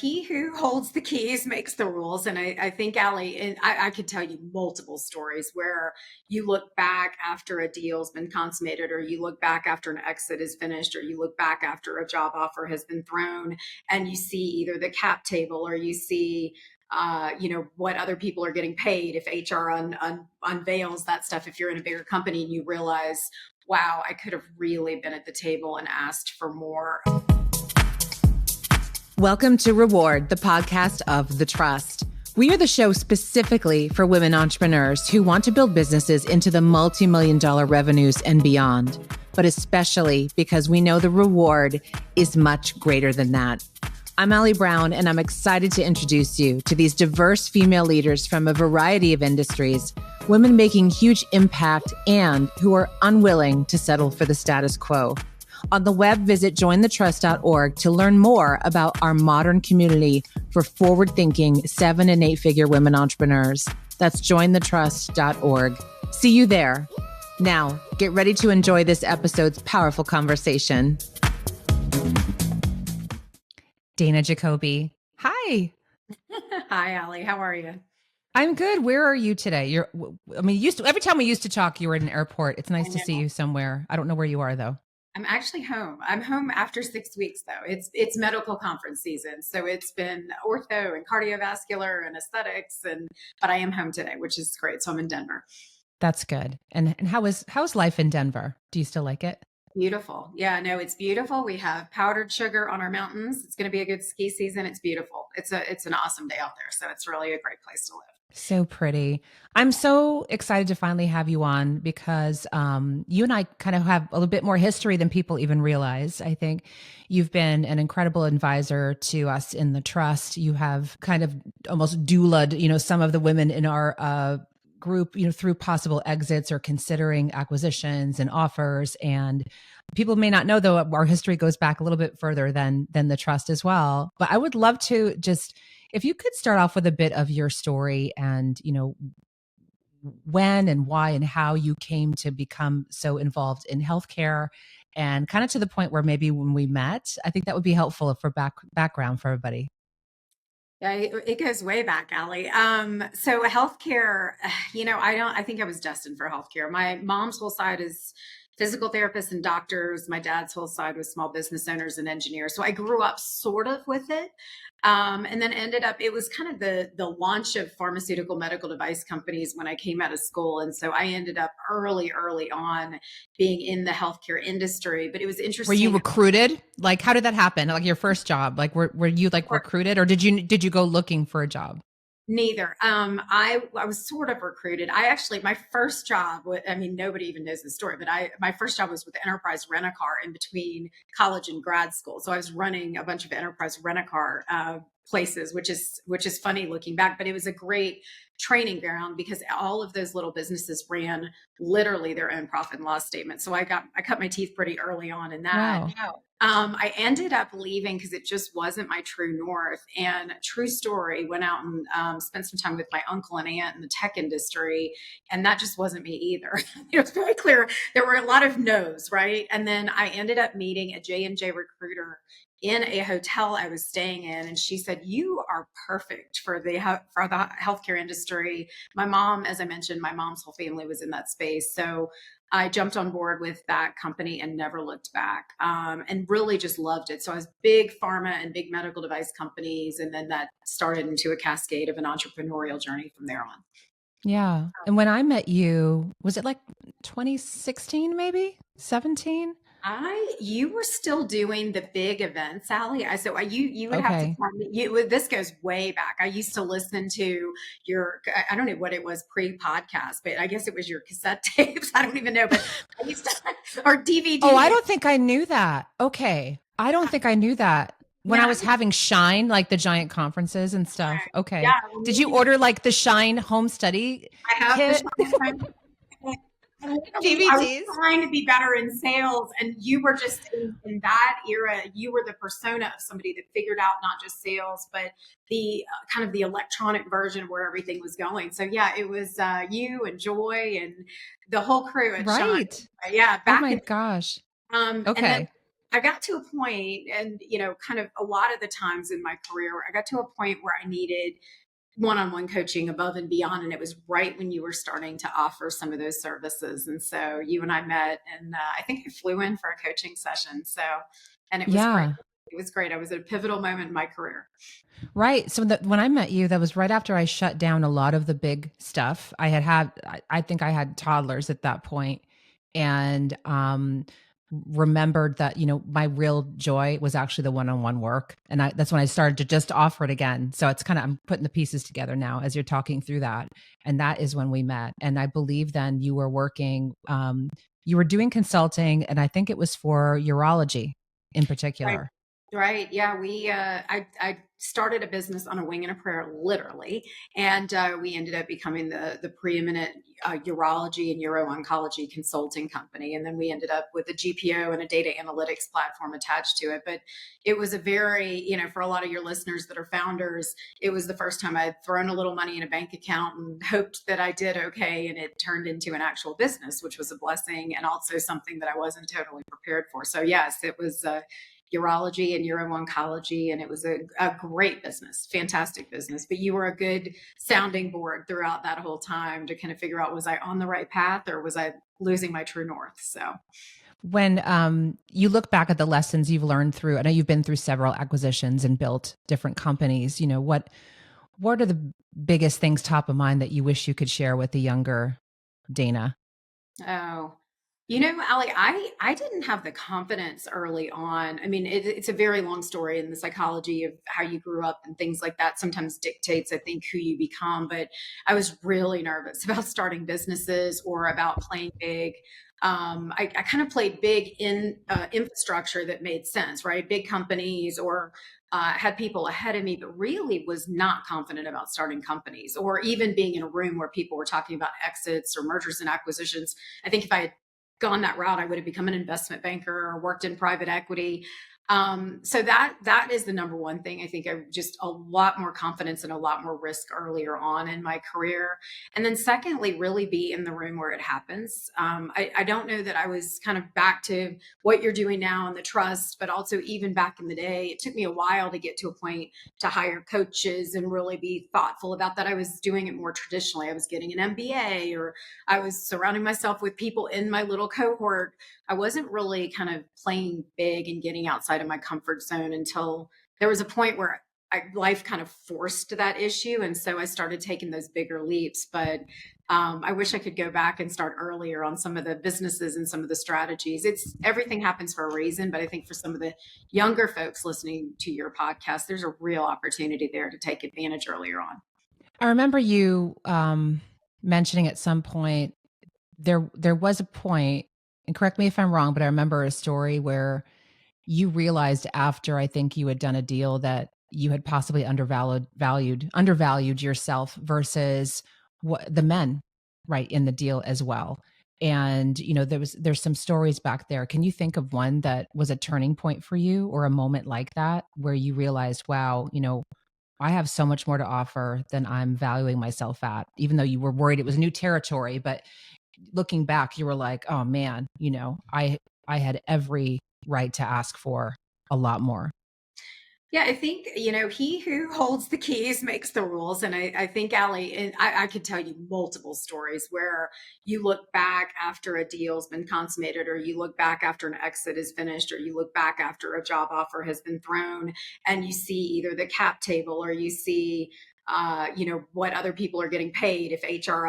he who holds the keys makes the rules. And I think, Allie, and I could tell you multiple stories where you look back after a deal's been consummated, or you look back after an exit is finished, or you look back after a job offer has been thrown, and you see either the cap table or you see what other people are getting paid. If HR unveils that stuff, if you're in a bigger company and you realize, wow, I could have really been at the table and asked for more. Welcome to Reward, the podcast of The Trust. We are the show specifically for women entrepreneurs who want to build businesses into the multi-million-dollar revenues and beyond, but especially because we know the reward is much greater than that. I'm Allie Brown, and I'm excited to introduce you to these diverse female leaders from a variety of industries, women making huge impact and who are unwilling to settle for the status quo. On the web, visit jointhetrust.org to learn more about our modern community for forward-thinking 7- and 8-figure women entrepreneurs. That's jointhetrust.org. See you there. Now, get ready to enjoy this episode's powerful conversation. Dana Jacoby. Hi. Hi, Allie. How are you? I'm good. Where are you today? Every time we used to talk, you were at an airport. It's nice to see you somewhere. I don't know where you are, though. I'm actually home. I'm home after 6 weeks, though. It's medical conference season, so it's been ortho and cardiovascular and aesthetics, but I am home today, which is great. So I'm in Denver. That's good. And how's life in Denver? Do you still like it? Beautiful. Yeah, no, it's beautiful. We have powdered sugar on our mountains. It's going to be a good ski season. It's beautiful. It's an awesome day out there. So it's really a great place to live. So pretty. I'm so excited to finally have you on because you and I kind of have a little bit more history than people even realize. I think you've been an incredible advisor to us in the trust. You have kind of almost doulaed, some of the women in our group, through possible exits or considering acquisitions and offers. And people may not know, though, our history goes back a little bit further than the trust as well. But I would love to just, if you could start off with a bit of your story and, when and why and how you came to become so involved in healthcare and kind of to the point where maybe when we met, I think that would be helpful for background for everybody. Yeah, it goes way back, Allie. So healthcare, I think I was destined for healthcare. My mom's whole side is physical therapists and doctors. My dad's whole side was small business owners and engineers. So I grew up sort of with it. And then it was kind of the launch of pharmaceutical medical device companies when I came out of school. And so I ended up early on being in the healthcare industry, but it was interesting. Were you recruited? Like, how did that happen? Like your first job, like were you like recruited, or did you go looking for a job? Neither. I was sort of recruited. My first job, nobody even knows the story, but my first job was with Enterprise Rent-A-Car in between college and grad school. So I was running a bunch of Enterprise Rent-A-Car places, which is funny looking back, but it was a great training ground because all of those little businesses ran literally their own profit and loss statement. So I cut my teeth pretty early on in that. Wow. I ended up leaving because it just wasn't my true north. And true story, went out and spent some time with my uncle and aunt in the tech industry. And that just wasn't me either. It was very clear. There were a lot of no's, right? And then I ended up meeting a J&J recruiter in a hotel I was staying in. And she said, "You are perfect for the healthcare industry." My mom, as I mentioned, my mom's whole family was in that space. So I jumped on board with that company and never looked back, and really just loved it. So I was big pharma and big medical device companies. And then that started into a cascade of an entrepreneurial journey from there on. Yeah. And when I met you, was it like 2016, maybe 17? You were still doing the big events, Allie. You would have to tell me. This goes way back. I used to listen to I don't know what it was pre-podcast, but I guess it was your cassette tapes. I don't even know, but I used to, or DVD. Oh, I don't think I knew that. Okay. I don't think I knew that. When I was having Shine, like the giant conferences and stuff. Okay. Yeah, did you order like the Shine home study kit? DVDs. I was trying to be better in sales, and you were just in that era. You were the persona of somebody that figured out not just sales, but the kind of the electronic version where everything was going. So yeah, it was you and Joy and the whole crew at Shine. Right. Yeah. Oh my gosh. Okay. I got to a point, and kind of a lot of the times in my career, I got to a point where I needed one-on-one coaching above and beyond, and it was right when you were starting to offer some of those services. And so you and I met, and I think I flew in for a coaching session. So, and it was great. Yeah. It was great. I was at a pivotal moment in my career. Right. So when I met you, that was right after I shut down a lot of the big stuff. I think I had toddlers at that point, and remembered that, my real joy was actually the one-on-one work. And that's when I started to just offer it again. So it's kind of, I'm putting the pieces together now as you're talking through that. And that is when we met. And I believe then you were working, you were doing consulting, and I think it was for urology in Right. particular. Right. Yeah. I started a business on a wing and a prayer, literally. And we ended up becoming the preeminent urology and uro-oncology consulting company. And then we ended up with a GPO and a data analytics platform attached to it. But it was a very, for a lot of your listeners that are founders, it was the first time I'd thrown a little money in a bank account and hoped that I did okay. And it turned into an actual business, which was a blessing, and also something that I wasn't totally prepared for. So yes, it was urology and uro-oncology, and it was a great business, fantastic business. But you were a good sounding board throughout that whole time to kind of figure out, was I on the right path, or was I losing my true north? So When you look back at the lessons you've learned through, I know you've been through several acquisitions and built different companies. What are the biggest things top of mind that you wish you could share with the younger Dana? oh, Ali, I didn't have the confidence early on. I mean, it's a very long story, and the psychology of how you grew up and things like that sometimes dictates, I think, who you become. But I was really nervous about starting businesses or about playing big. I kind of played big in infrastructure that made sense, right? Big companies, or had people ahead of me, but really was not confident about starting companies or even being in a room where people were talking about exits or mergers and acquisitions. I think if I had gone that route, I would have become an investment banker or worked in private equity. So that is the number one thing. I think I just a lot more confidence and a lot more risk earlier on in my career. And then secondly, really be in the room where it happens. I don't know that I was kind of back to what you're doing now in the trust, but also even back in the day, it took me a while to get to a point to hire coaches and really be thoughtful about that. I was doing it more traditionally. I was getting an MBA, or I was surrounding myself with people in my little cohort. I wasn't really kind of playing big and getting outside of my comfort zone until there was a point where life kind of forced that issue. And so I started taking those bigger leaps. But I wish I could go back and start earlier on some of the businesses and some of the strategies. It's everything happens for a reason. But I think for some of the younger folks listening to your podcast, there's a real opportunity there to take advantage earlier on. I remember you mentioning at some point there was a point, and correct me if I'm wrong, but I remember a story where you realized after I think you had done a deal that you had possibly undervalued yourself versus what the men right in the deal as well. And there's some stories back there. Can you think of one that was a turning point for you, or a moment like that where you realized, wow, I have so much more to offer than I'm valuing myself at, even though you were worried it was new territory, but looking back, you were like, oh man, I had every right to ask for a lot more. Yeah, I think, he who holds the keys makes the rules. And I think, Allie, and I could tell you multiple stories where you look back after a deal's been consummated, or you look back after an exit is finished, or you look back after a job offer has been thrown, and you see either the cap table, or you see what other people are getting paid if HR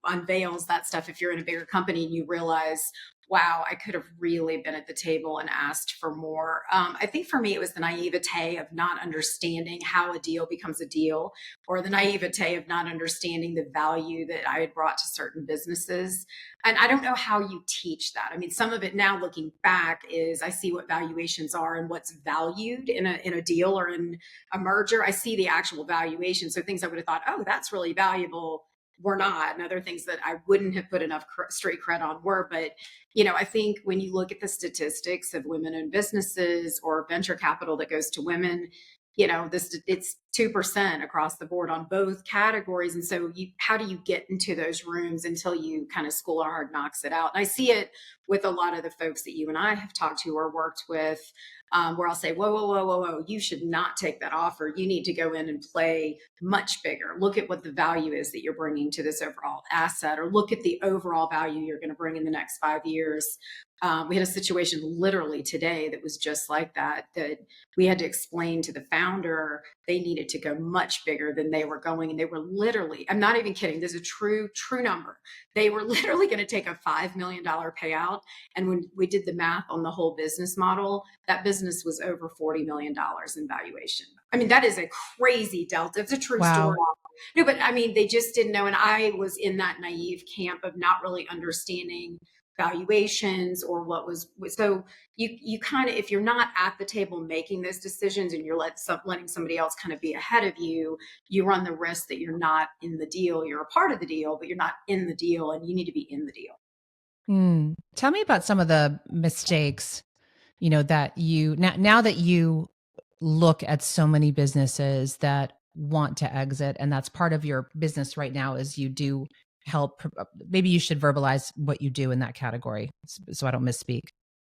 unveils that stuff. If you're in a bigger company and you realize, wow, I could have really been at the table and asked for more. I think for me, it was the naivete of not understanding how a deal becomes a deal, or the naivete of not understanding the value that I had brought to certain businesses. And I don't know how you teach that. I mean, some of it now looking back is I see what valuations are and what's valued in a deal or in a merger. I see the actual valuation. So things I would have thought, oh, that's really valuable, were not, and other things that I wouldn't have put enough straight cred on were. But I think when you look at the statistics of women-owned businesses or venture capital that goes to women, it's 2% across the board on both categories. And so how do you get into those rooms until you kind of school of hard knocks it out? And I see it with a lot of the folks that you and I have talked to or worked with, where I'll say, whoa, whoa, whoa, whoa, whoa, you should not take that offer. You need to go in and play much bigger. Look at what the value is that you're bringing to this overall asset, or look at the overall value you're going to bring in the next 5 years. We had a situation literally today that was just like that we had to explain to the founder they needed to go much bigger than they were going. And they were literally, I'm not even kidding, this is a true number. They were literally going to take a $5 million payout. And when we did the math on the whole business model, that business was over $40 million in valuation. I mean, that is a crazy delta. It's a true story. No, but I mean, they just didn't know. And I was in that naive camp of not really understanding valuations or what was. So you kind of, if you're not at the table making those decisions and you're letting somebody else kind of be ahead of you, you run the risk that you're not in the deal. You're a part of the deal, but you're not in the deal, and you need to be in the deal. Tell me about some of the mistakes, that now that you look at so many businesses that want to exit, and that's part of your business right now, is you do help. Maybe you should verbalize what you do in that category so I don't misspeak.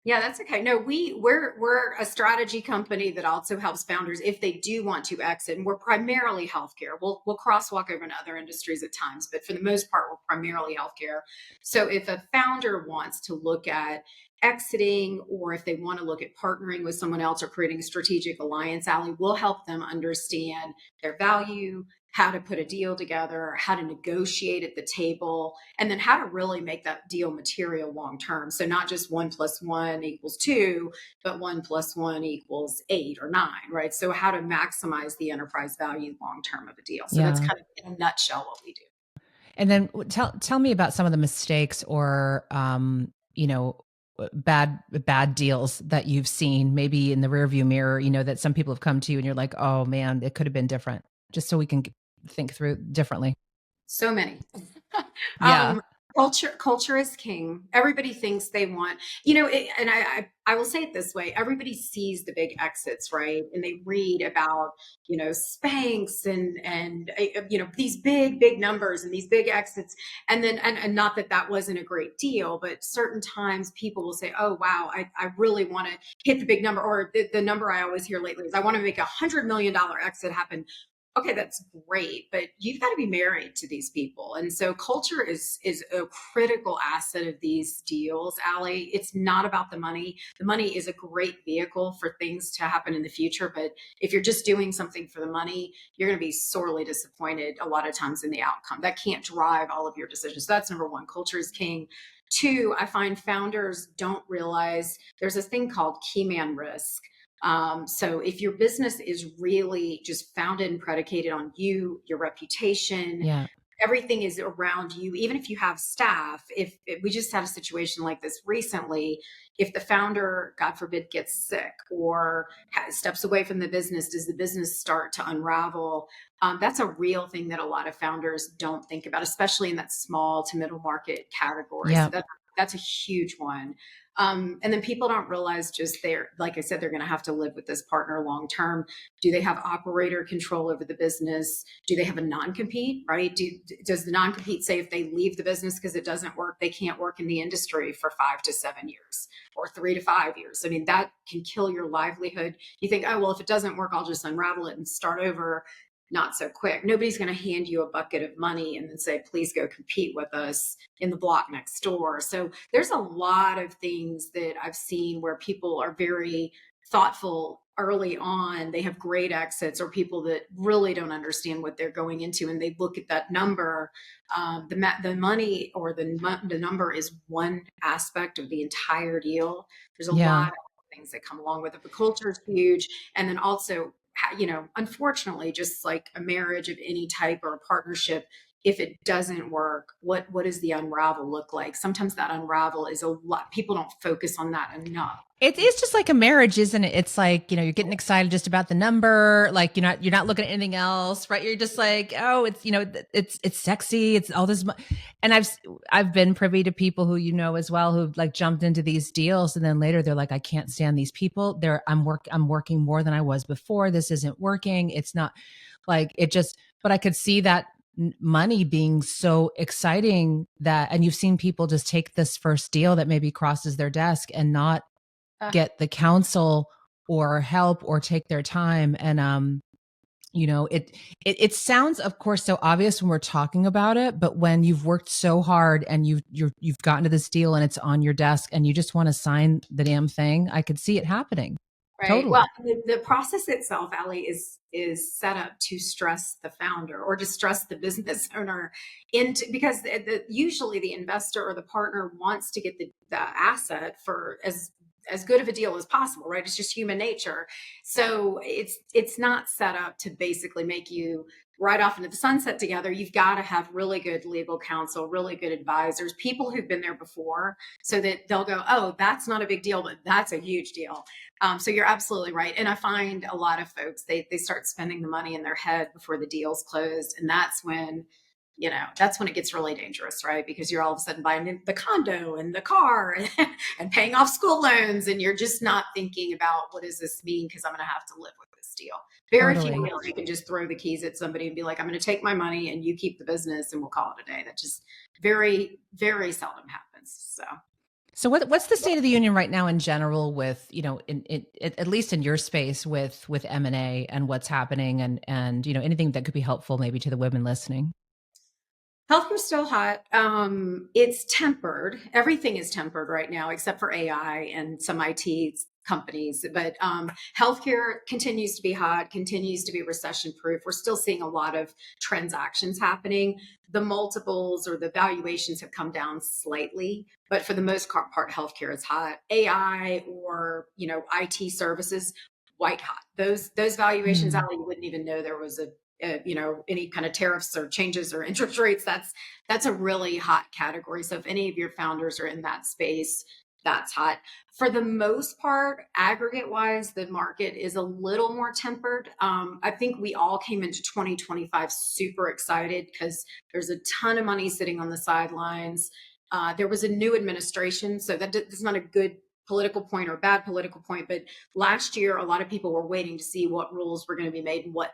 Yeah, that's okay. No, we're a strategy company that also helps founders if they do want to exit. And we're primarily healthcare. We'll crosswalk over into other industries at times, but for the most part, we're primarily healthcare. So if a founder wants to look at exiting, or if they want to look at partnering with someone else or creating a strategic alliance, Allie, we'll help them understand their value, how to put a deal together, how to negotiate at the table, and then how to really make that deal material long term. So not just 1 + 1 = 2, but 1 + 1 = 8 or 9, right? So how to maximize the enterprise value long term of a deal. So that's kind of in a nutshell what we do. And then tell me about some of the mistakes or bad deals that you've seen, maybe in the rearview mirror, that some people have come to you and you're like, oh man, it could have been different, just so we can think through differently. So many. Yeah. Culture is king. Everybody thinks they want, and I will say it this way. Everybody sees the big exits, right? And they read about, Spanx and these big numbers and these big exits. And then, and not that wasn't a great deal, but certain times people will say, oh, wow, I really want to hit the big number. Or the number I always hear lately is I want to make $100 million exit happen. Okay, that's great, but you've got to be married to these people. And so culture is a critical asset of these deals, Allie. It's not about the money. The money is a great vehicle for things to happen in the future. But if you're just doing something for the money, you're going to be sorely disappointed a lot of times in the outcome. That can't drive all of your decisions. So that's number one. Culture is king. Two, I find founders don't realize there's this thing called key man risk. So if your business is really just founded and predicated on you, your reputation, everything is around you, even if you have staff, if we just had a situation like this recently, if the founder, God forbid, gets sick or steps away from the business, does the business start to unravel? That's a real thing that a lot of founders don't think about, especially in that small to middle market category. So that's a huge one. And then people don't realize like I said, they're going to have to live with this partner long term. Do they have operator control over the business? Do they have a non-compete, right? Does the non-compete say if they leave the business because it doesn't work, they can't work in the industry for 5 to 7 years or 3 to 5 years? I mean, that can kill your livelihood. You think, oh, well, if it doesn't work, I'll just unravel it and start over. Not so quick. Nobody's going to hand you a bucket of money and then say, please go compete with us in the block next door. So there's a lot of things that I've seen where people are very thoughtful early on. They have great exits, or people that really don't understand what they're going into. And they look at that number. The money or the number is one aspect of the entire deal. There's a lot of things that come along with it. The culture is huge. And then also, unfortunately, just like a marriage of any type or a partnership, if it doesn't work, what does the unravel look like? Sometimes that unravel is a lot. People don't focus on that enough. It is just like a marriage, isn't it? It's like, you're getting excited just about the number. Like you're not looking at anything else, right? You're just like, oh, it's, it's sexy. It's all this. And I've been privy to people who, as well, who've like jumped into these deals. And then later they're like, I can't stand these people. I'm working more than I was before. This isn't working. It's not like it just, but I could see that money being so exciting and you've seen people just take this first deal that maybe crosses their desk and not get the counsel or help or take their time. And it sounds, of course, so obvious when we're talking about it, but when you've worked so hard and you've gotten to this deal and it's on your desk and you just want to sign the damn thing, I could see it happening. Right. Totally. Well, the process itself, Allie, is set up to stress the founder or to stress the business owner into, because usually the investor or the partner wants to get the asset for as good of a deal as possible, right? It's just human nature. So it's not set up to basically make you right off into the sunset together. You've got to have really good legal counsel, really good advisors, people who've been there before, so that they'll go, oh, that's not a big deal, but that's a huge deal. So you're absolutely right. And I find a lot of folks, they start spending the money in their head before the deal's closed. And that's when it gets really dangerous, right? Because you're all of a sudden buying the condo and the car and paying off school loans. And you're just not thinking about, what does this mean? Because I'm going to have to live with this deal. Very few deals you can just throw the keys at somebody and be like, I'm going to take my money and you keep the business and we'll call it a day. That just very, very seldom happens. So what's the state of the union right now in general with, at least in your space with M&A and what's happening and anything that could be helpful maybe to the women listening? Healthcare's still hot. It's tempered. Everything is tempered right now, except for AI and some IT companies. But healthcare continues to be hot, continues to be recession proof. We're still seeing a lot of transactions happening. The multiples or the valuations have come down slightly, but for the most part, healthcare is hot. AI or IT services, white hot. Those valuations, Allie, you wouldn't even know there was any kind of tariffs or changes or interest rates. That's a really hot category. So if any of your founders are in that space, that's hot. For the most part, aggregate wise, the market is a little more tempered. I think we all came into 2025 super excited because there's a ton of money sitting on the sidelines. There was a new administration, so that's not a good political point or bad political point, but last year, a lot of people were waiting to see what rules were going to be made and what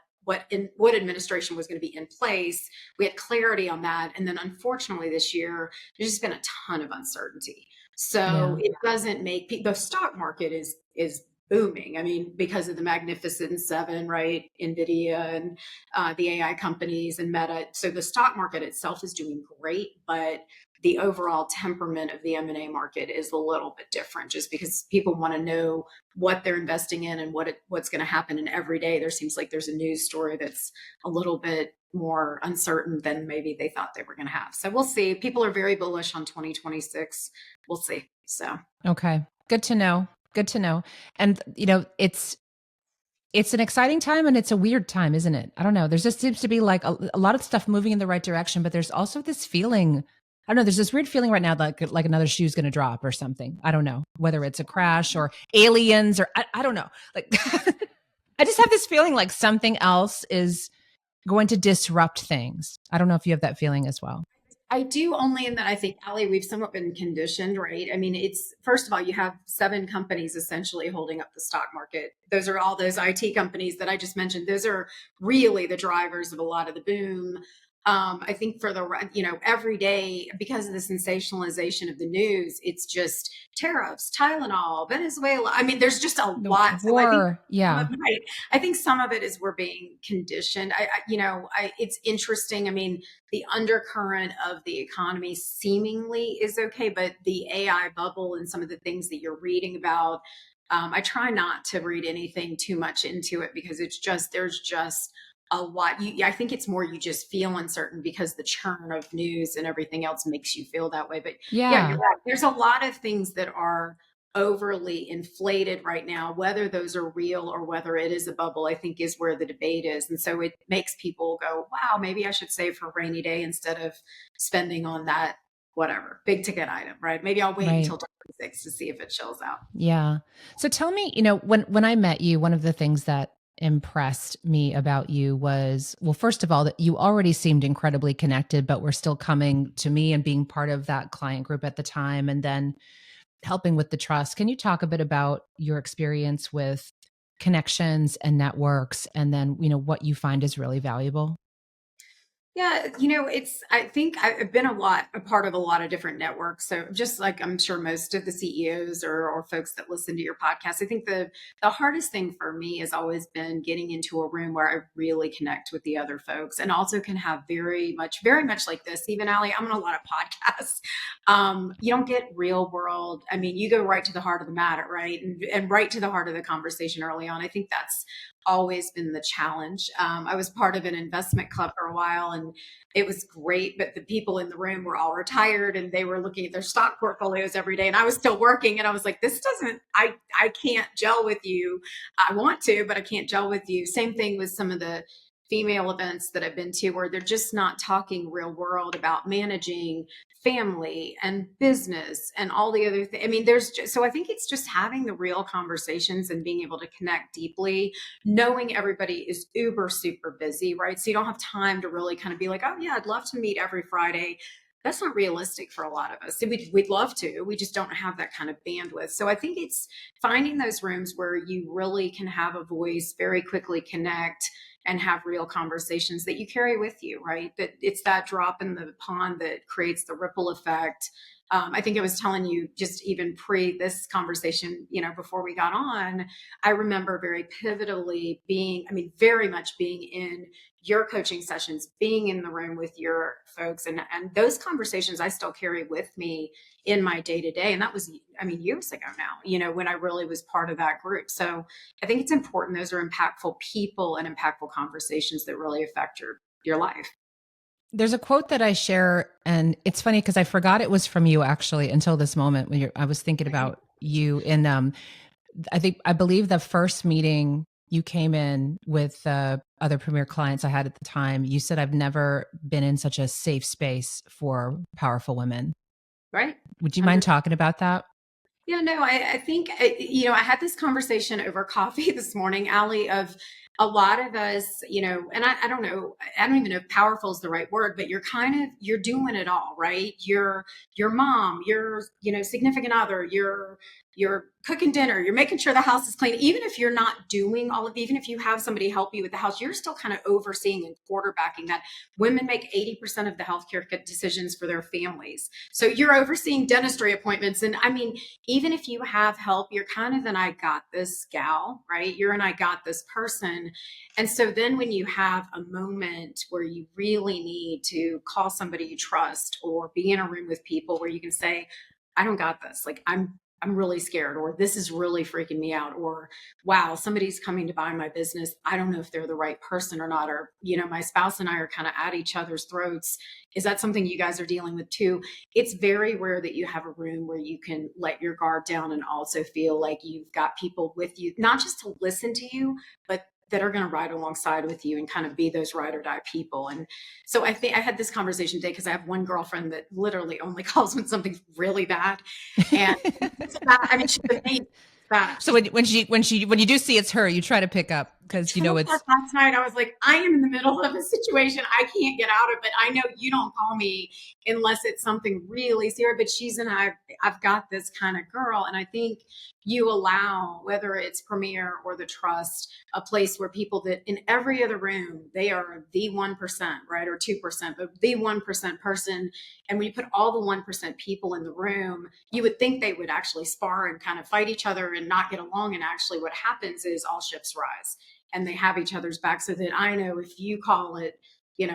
administration was going to be in place. We had clarity on that. And then unfortunately this year, there's just been a ton of uncertainty. So it doesn't make the stock market is booming. I mean, because of the Magnificent Seven, right? NVIDIA and the AI companies and Meta. So the stock market itself is doing great, but the overall temperament of the M&A market is a little bit different, just because people want to know what they're investing in and what's going to happen. And every day there seems like there's a news story that's a little bit more uncertain than maybe they thought they were going to have. So we'll see. People are very bullish on 2026. We'll see. So okay, good to know. Good to know. And it's an exciting time and it's a weird time, isn't it? I don't know. There just seems to be like a lot of stuff moving in the right direction, but there's also this feeling. I don't know. There's this weird feeling right now that like another shoe's going to drop or something. I don't know whether it's a crash or aliens or I don't know. Like I just have this feeling like something else is going to disrupt things. I don't know if you have that feeling as well. I do, only in that I think, Allie, we've somewhat been conditioned, right? I mean, it's, first of all, you have 7 companies essentially holding up the stock market. Those are all those IT companies that I just mentioned. Those are really the drivers of a lot of the boom. I think for every day, because of the sensationalization of the news, it's just tariffs, Tylenol, Venezuela. I mean, there's just a lot. War, I think some of it is we're being conditioned. It's interesting. I mean, the undercurrent of the economy seemingly is okay, but the AI bubble and some of the things that you're reading about, I try not to read anything too much into it, because there's just a lot. I think it's more you just feel uncertain because the churn of news and everything else makes you feel that way. But yeah, you're right. There's a lot of things that are overly inflated right now. Whether those are real or whether it is a bubble, I think is where the debate is. And so it makes people go, wow, maybe I should save for a rainy day instead of spending on that, whatever, big ticket item, right? Maybe I'll wait Right. until 26 to see if it chills out. Yeah. So tell me, when I met you, one of the things that impressed me about you was, well, first of all, that you already seemed incredibly connected, but were still coming to me and being part of that client group at the time, and then helping with the trust. Can you talk a bit about your experience with connections and networks, and then, what you find is really valuable? Yeah, I think I've been a part of a lot of different networks. So just like I'm sure most of the CEOs or folks that listen to your podcast, I think the hardest thing for me has always been getting into a room where I really connect with the other folks and also can have very much like this. Even Allie, I'm on a lot of podcasts. You don't get real world. I mean, you go right to the heart of the matter, right? And right to the heart of the conversation early on. I think that's always been the challenge. I was part of an investment club for a while and it was great, but the people in the room were all retired and they were looking at their stock portfolios every day. And I was still working and I was like, I can't gel with you. I want to, but I can't gel with you. Same thing with some of the female events that I've been to where they're just not talking real world about managing family and business and all the other things. I mean, so I think it's just having the real conversations and being able to connect deeply, knowing everybody is uber super busy, right? So you don't have time to really kind of be like, oh yeah, I'd love to meet every Friday. That's not realistic for a lot of us. We'd love to, we just don't have that kind of bandwidth. So I think it's finding those rooms where you really can have a voice, very quickly connect and have real conversations that you carry with you, right? That it's that drop in the pond that creates the ripple effect. I think I was telling you just even pre this conversation, before we got on, I remember very pivotally very much being in your coaching sessions, being in the room with your folks, and those conversations I still carry with me in my day to day. And that was, years ago now, when I really was part of that group. So I think it's important. Those are impactful people and impactful conversations that really affect your life. There's a quote that I share, and it's funny because I forgot it was from you actually until this moment when I was thinking Right. about you. And I believe the first meeting you came in with other premier clients I had at the time, you said, "I've never been in such a safe space for powerful women." Right. Would you mind talking about that? Yeah, no, I think, I had this conversation over coffee this morning, Allie, of a lot of us, and I don't know, I don't even know if powerful is the right word, but you're doing it all, right? You're your mom, your, significant other, you're cooking dinner, you're making sure the house is clean. Even if you're not doing all of, even if you have somebody help you with the house, you're still kind of overseeing and quarterbacking that. Women make 80% of the healthcare decisions for their families. So you're overseeing dentistry appointments. And even if you have help, you're kind of an I got this gal, right? You're an I got this person. And so then when you have a moment where you really need to call somebody you trust or be in a room with people where you can say, I don't got this. Like I'm really scared, or this is really freaking me out, or wow, somebody's coming to buy my business. I don't know if they're the right person or not. Or, my spouse and I are kind of at each other's throats. Is that something you guys are dealing with too? It's very rare that you have a room where you can let your guard down and also feel like you've got people with you, not just to listen to you, but that are going to ride alongside with you and kind of be those ride or die people. And so I think I had this conversation today because I have one girlfriend that literally only calls when something's really bad. And it's bad. She's amazing. It's bad. So when you do see it's her, you try to pick up because She told us last night, I was like, I am in the middle of a situation. I can't get out of it. I know you don't call me unless it's something really serious, but I've got this kind of girl. And I think you allow, whether it's Premier or the Trust, a place where people that in every other room, they are the 1%, right? Or 2%, but the 1% person. And when you put all the 1% people in the room, you would think they would actually spar and kind of fight each other and not get along. And actually what happens is all ships rise and they have each other's back, so that I know if you call it,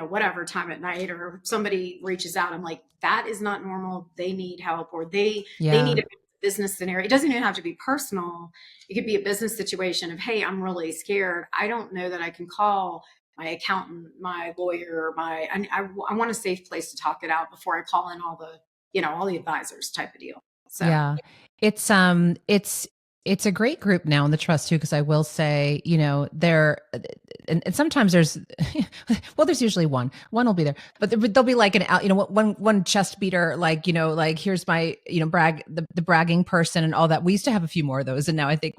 whatever time at night or somebody reaches out, I'm like, that is not normal. They need help, or they yeah. need a business scenario. It doesn't even have to be personal. It could be a business situation of, hey, I'm really scared. I don't know that I can call my accountant, my lawyer, I want a safe place to talk it out before I call in all the advisors type of deal. So Yeah. It's it's a great group now in the trust too, because I will say, there and sometimes there's well, there's usually one will be there, but there'll be like one chest beater, like, like here's my, the bragging person and all that. We used to have a few more of those, and now I think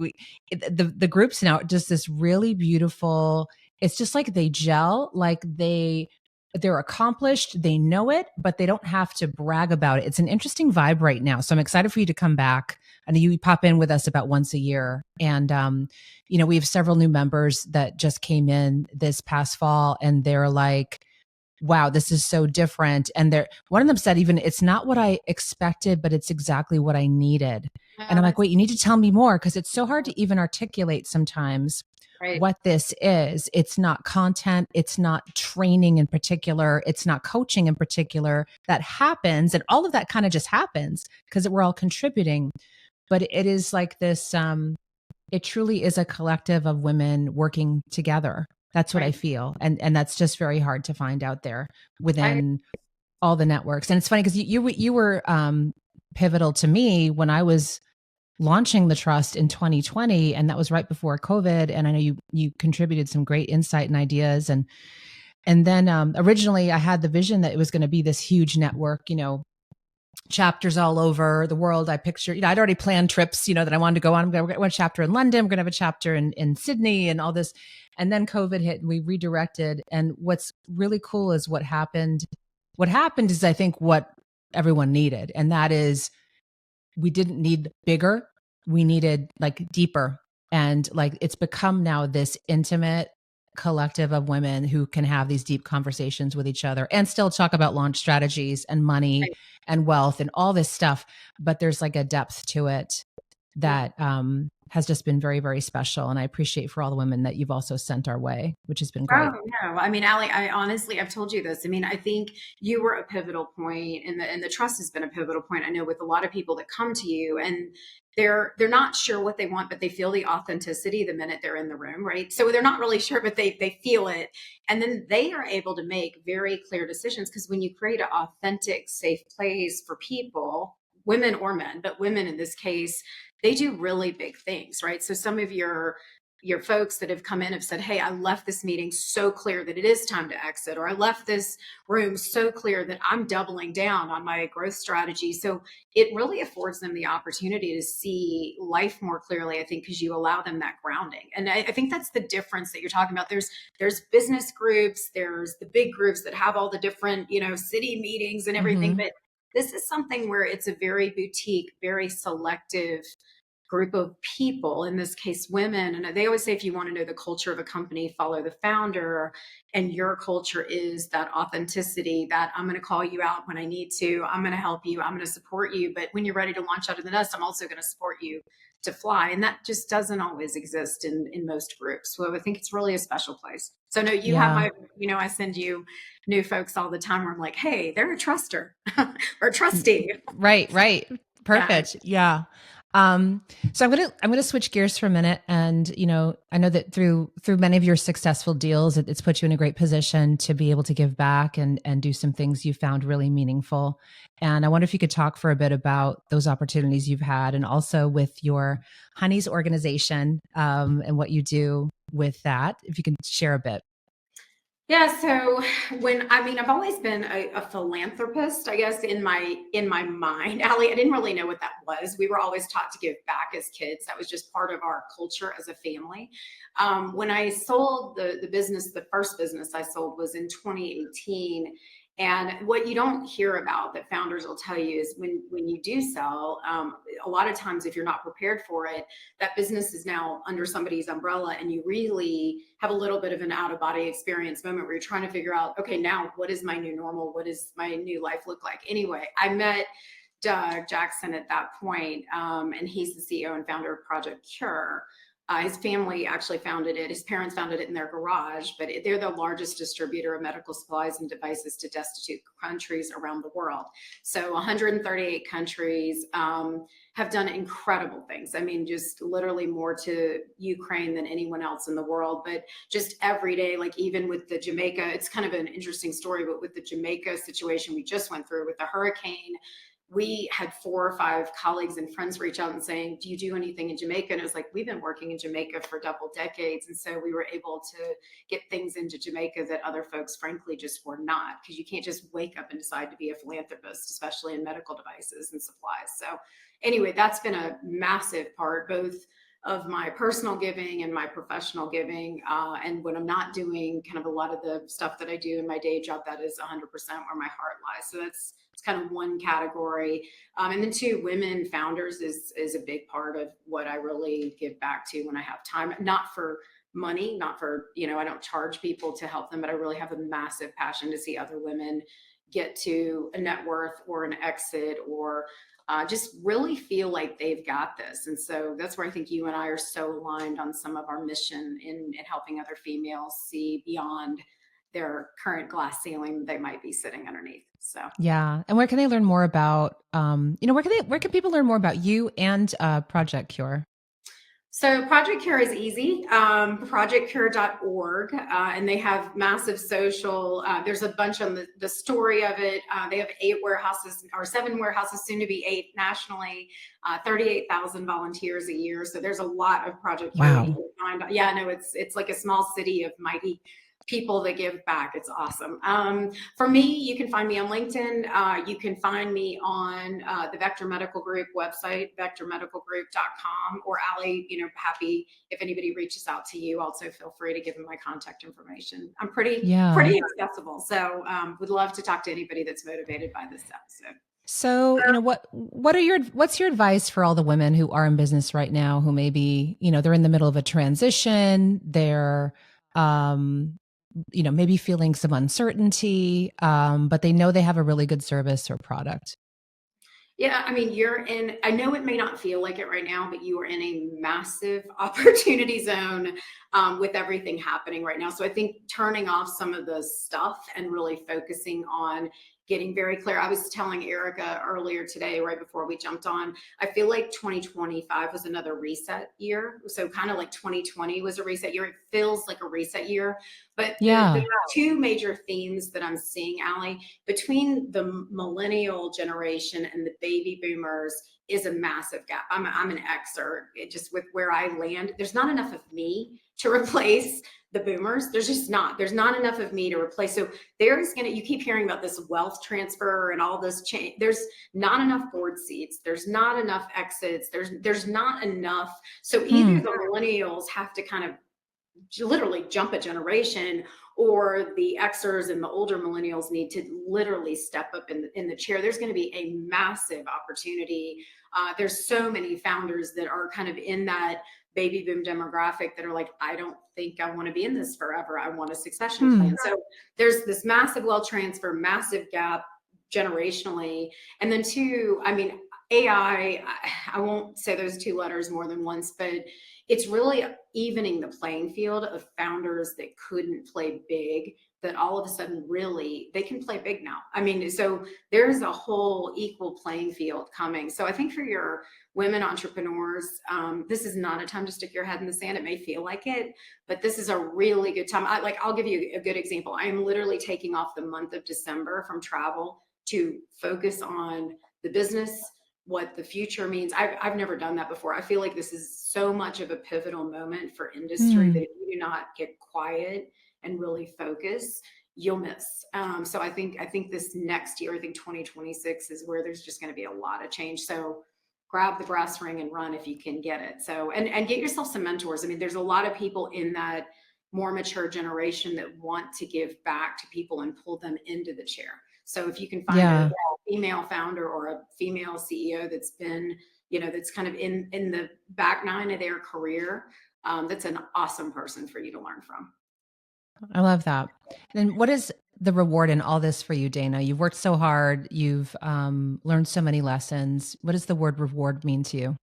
the groups now just this really beautiful. It's just like they gel, like they're accomplished, they know it, but they don't have to brag about it. It's an interesting vibe right now. So I'm excited for you to come back. I know you pop in with us about once a year. And, we have several new members that just came in this past fall, and they're like, wow, this is so different. And one of them said, even it's not what I expected, but it's exactly what I needed. And Oh, I'm like, that's wait, you need to tell me more, because it's so hard to even articulate sometimes great. what this is. It's not content. It's not training in particular. It's not coaching in particular. That happens. And all of that kind of just happens because we're all contributing. But it is like this, it truly is a collective of women working together. That's what I Right. feel. And that's just very hard to find out there I within all the networks. And it's funny because you were pivotal to me when I was launching the trust in 2020, and that was right before COVID. And I know you contributed some great insight and ideas. And then originally I had the vision that it was going to be this huge network, chapters all over the world. I picture, I'd already planned trips, that I wanted to go on. I'm going to have a chapter in London. I'm going to have a chapter in Sydney and all this. And then COVID hit and we redirected. And what's really cool is what happened. What happened is, I think, what everyone needed. And that is, we didn't need bigger. We needed like deeper. And like, it's become now this intimate collective of women who can have these deep conversations with each other and still talk about launch strategies and money and wealth and all this stuff. But there's like a depth to it yeah. that has just been very, very special. And I appreciate for all the women that you've also sent our way, which has been great. Oh no. I mean, Allie, I honestly, I've told you this. I mean, I think you were a pivotal point, and the trust has been a pivotal point. I know with a lot of people that come to you and they're not sure what they want, but they feel the authenticity the minute they're in the room, right? So they're not really sure, but they feel it. And then they are able to make very clear decisions, because when you create an authentic, safe place for people, women or men, but women in this case, they do really big things, right? So some of your folks that have come in have said, hey, I left this meeting so clear that it is time to exit, or I left this room so clear that I'm doubling down on my growth strategy. So it really affords them the opportunity to see life more clearly, I think, because you allow them that grounding. And I think that's the difference that you're talking about. There's business groups, there's the big groups that have all the different, city meetings and everything. Mm-hmm. But this is something where it's a very boutique, very selective group of people, in this case women. And they always say, if you want to know the culture of a company, follow the founder. And your culture is that authenticity, that I'm going to call you out when I need to, I'm going to help you, I'm going to support you, but when you're ready to launch out of the nest, I'm also going to support you to fly. And that just doesn't always exist in most groups. So I think it's really a special place. So no, you have Yeah. my, I send you new folks all the time where I'm like, hey, they're a truster or trustee. Right, right. Yeah. Perfect. Yeah. So I'm gonna switch gears for a minute, and I know that through many of your successful deals, it's put you in a great position to be able to give back and do some things you found really meaningful. And I wonder if you could talk for a bit about those opportunities you've had, and also with your Honeys organization, and what you do with that. If you can share a bit. Yeah, so I've always been a philanthropist, I guess, in my mind. Allie, I didn't really know what that was. We were always taught to give back as kids. That was just part of our culture as a family. When I sold the business, the first business I sold was in 2018. And what you don't hear about, that founders will tell you, is when you do sell, a lot of times if you're not prepared for it, that business is now under somebody's umbrella, and you really have a little bit of an out of body experience moment where you're trying to figure out, okay, now what is my new normal? What does my new life look like? Anyway, I met Doug Jackson at that point, and he's the CEO and founder of Project Cure. His family actually founded it. His parents founded it in their garage, but they're the largest distributor of medical supplies and devices to destitute countries around the world. So 138 countries, have done incredible things. I mean, just literally more to Ukraine than anyone else in the world. But just every day, like even with the Jamaica, it's kind of an interesting story, but with the Jamaica situation we just went through with the hurricane, we had 4 or 5 colleagues and friends reach out and saying, do you do anything in Jamaica? And it was like, we've been working in Jamaica for double decades. And so we were able to get things into Jamaica that other folks, frankly, just were not, because you can't just wake up and decide to be a philanthropist, especially in medical devices and supplies. So anyway, that's been a massive part, both of my personal giving and my professional giving. And when I'm not doing kind of a lot of the stuff that I do in my day job, that is 100% where my heart lies. So that's it's kind of one category. And then two, women founders is a big part of what I really give back to when I have time, not for money, not for, I don't charge people to help them, but I really have a massive passion to see other women get to a net worth or an exit, or just really feel like they've got this. And so that's where I think you and I are so aligned on some of our mission in helping other females see beyond their current glass ceiling they might be sitting underneath. So Yeah. And where can they learn more about, where can people learn more about you and Project Cure? So Project Cure is easy, projectcure.org, and they have massive social. There's a bunch on the story of it. They have 8 warehouses or 7 warehouses, soon to be 8 nationally, 38,000 volunteers a year. So there's a lot of Project Cure. Wow. Yeah, no, it's like a small city of mighty people that give back. It's awesome. For me, you can find me on LinkedIn. You can find me on the Vector Medical Group website, vectormedicalgroup.com, or Allie, happy if anybody reaches out to you. Also feel free to give them my contact information. I'm pretty accessible. So would love to talk to anybody that's motivated by this episode. So, what's your advice for all the women who are in business right now, who maybe, they're in the middle of a transition, they're, maybe feeling some uncertainty, but they know they have a really good service or product? Yeah, I mean, I know it may not feel like it right now, but you are in a massive opportunity zone with everything happening right now. So I think turning off some of the stuff and really focusing on getting very clear. I was telling Erica earlier today, right before we jumped on, I feel like 2025 was another reset year. So kind of like 2020 was a reset year. It feels like a reset year. But the 2 major themes that I'm seeing, Allie, between the millennial generation and the baby boomers is a massive gap. I'm an Xer. Just with where I land, there's not enough of me to replace the boomers. There's not enough of me to replace. So you keep hearing about this wealth transfer and all this change. There's not enough board seats. There's not enough exits. There's not enough. So either the millennials have to kind of literally jump a generation, or the Xers and the older millennials need to literally step up in the chair. There's going to be a massive opportunity. There's so many founders that are kind of in that baby boom demographic that are like, I don't think I want to be in this forever. I want a succession plan. So there's this massive wealth transfer, massive gap generationally. And then 2, I mean, AI, I won't say those 2 letters more than once, but it's really evening the playing field of founders that couldn't play big, that all of a sudden really they can play big now. I mean, so there's a whole equal playing field coming. So I think for your women entrepreneurs, this is not a time to stick your head in the sand. It may feel like it, but this is a really good time. I'll give you a good example. I am literally taking off the month of December from travel to focus on the business, what the future means. I've never done that before. I feel like this is so much of a pivotal moment for industry that if you do not get quiet and really focus, you'll miss. So I think this next year, I think 2026 is where there's just going to be a lot of change. So grab the brass ring and run if you can get it. So, and get yourself some mentors. I mean, there's a lot of people in that more mature generation that want to give back to people and pull them into the chair. So if you can find a female founder or a female CEO that's been, that's kind of in the back 9 of their career, that's an awesome person for you to learn from. I love that. And what is the reward in all this for you, Dana? You've worked so hard. You've learned so many lessons. What does the word reward mean to you?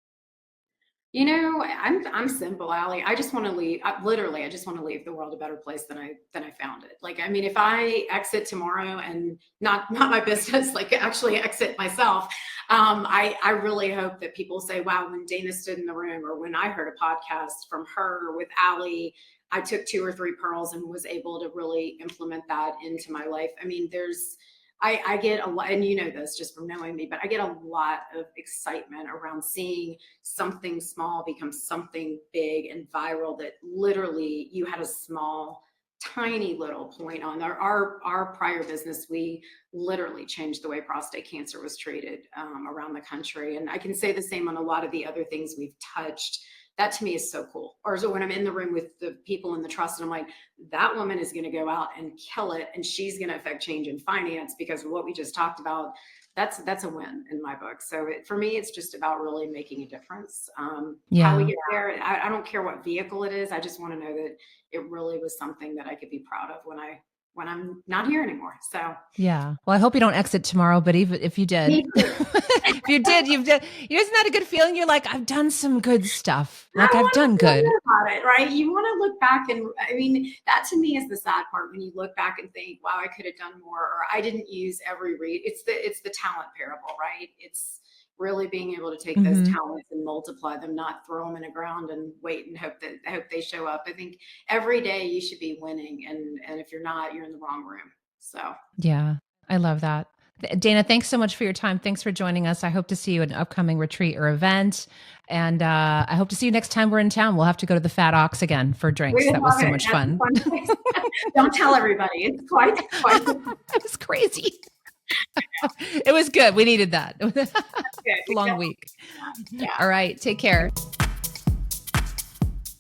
I'm simple, Allie. I just want to leave. I just want to leave the world a better place than I found it. Like, I mean, if I exit tomorrow and not my business, like actually exit myself, I really hope that people say, wow, when Dana stood in the room, or when I heard a podcast from her with Allie, I took 2 or 3 pearls and was able to really implement that into my life. I mean, I get a lot, and you know this just from knowing me, but I get a lot of excitement around seeing something small become something big and viral, that literally you had a small, tiny little point on our prior business. We literally changed the way prostate cancer was treated around the country. And I can say the same on a lot of the other things we've touched. That to me is so cool. Or so when I'm in the room with the people in the trust and I'm like, that woman is going to go out and kill it, and she's going to affect change in finance because of what we just talked about. That's a win in my book. So for me, it's just about really making a difference. How we get there, I don't care what vehicle it is. I just want to know that it really was something that I could be proud of when I'm not here anymore. So yeah. Well, I hope you don't exit tomorrow, but even if you did, if you did, isn't that a good feeling? You're like, I've done some good stuff. Like I've done good about it, right? You want to look back, and I mean, that to me is the sad part, when you look back and think, wow, I could have done more, or I didn't use every read. It's the talent parable, right? It's really being able to take those talents and multiply them, not throw them in the ground and wait and hope they show up. I think every day you should be winning. And if you're not, you're in the wrong room. So, yeah, I love that. Dana, thanks so much for your time. Thanks for joining us. I hope to see you at an upcoming retreat or event. And I hope to see you next time we're in town. We'll have to go to the Fat Ox again for drinks. That was so much fun. Don't tell everybody. It's quite. It was crazy. It was good. We needed that. It's a long week. Yeah. All right. Take care.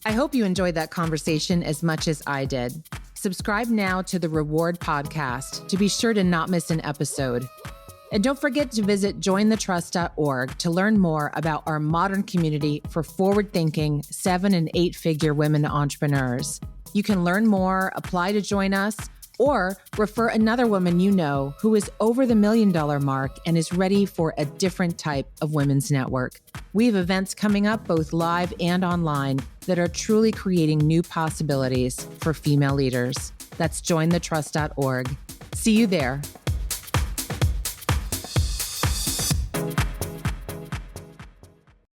I hope you enjoyed that conversation as much as I did. Subscribe now to the Reward Podcast to be sure to not miss an episode. And don't forget to visit jointhetrust.org to learn more about our modern community for forward-thinking 7- and 8-figure women entrepreneurs. You can learn more, apply to join us, or refer another woman you know who is over the $1 million mark and is ready for a different type of women's network. We have events coming up, both live and online, that are truly creating new possibilities for female leaders. That's jointhetrust.org. See you there.